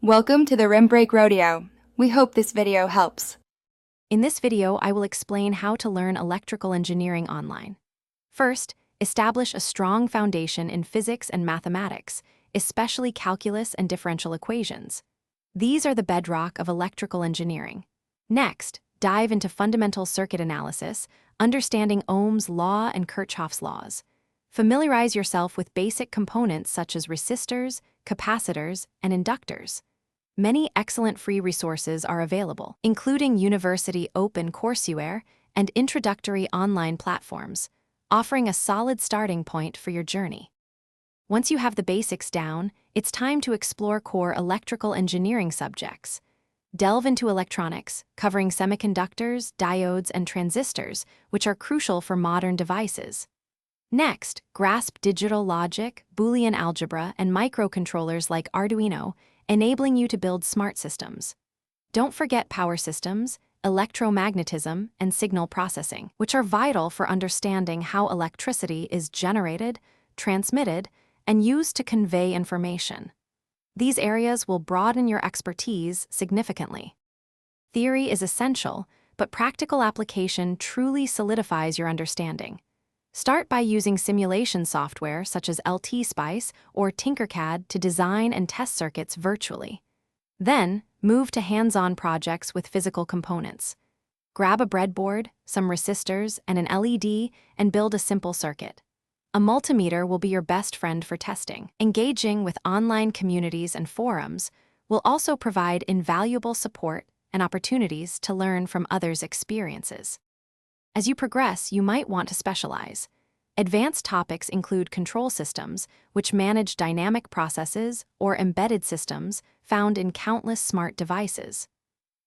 Welcome to the Rim Break Rodeo. We hope this video helps. In this video, I will explain how to learn electrical engineering online. First, establish a strong foundation in physics and mathematics, especially calculus and differential equations. These are the bedrock of electrical engineering. Next, dive into fundamental circuit analysis, understanding Ohm's law and Kirchhoff's laws. Familiarize yourself with basic components such as resistors, capacitors, and inductors. Many excellent free resources are available, including University Open Courseware and introductory online platforms, offering a solid starting point for your journey. Once you have the basics down, it's time to explore core electrical engineering subjects. Delve into electronics, covering semiconductors, diodes, and transistors, which are crucial for modern devices. Next, grasp digital logic, Boolean algebra, and microcontrollers like Arduino, enabling you to build smart systems. Don't forget power systems, electromagnetism, and signal processing, which are vital for understanding how electricity is generated, transmitted, and used to convey information. These areas will broaden your expertise significantly. Theory is essential, but practical application truly solidifies your understanding. Start by using simulation software such as LT-Spice or Tinkercad to design and test circuits virtually. Then, move to hands-on projects with physical components. Grab a breadboard, some resistors, and an LED and build a simple circuit. A multimeter will be your best friend for testing. Engaging with online communities and forums will also provide invaluable support and opportunities to learn from others' experiences. As you progress, you might want to specialize. Advanced topics include control systems, which manage dynamic processes, or embedded systems found in countless smart devices.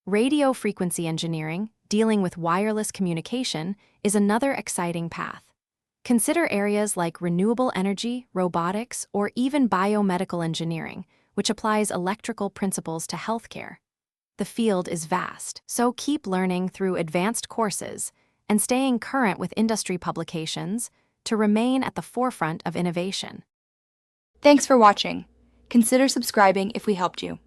Radio frequency engineering, dealing with wireless communication, is another exciting path. Consider areas like renewable energy, robotics, or even biomedical engineering, which applies electrical principles to healthcare. The field is vast, so keep learning through advanced courses and staying current with industry publications to remain at the forefront of innovation. Thanks for watching. Consider subscribing if we helped you.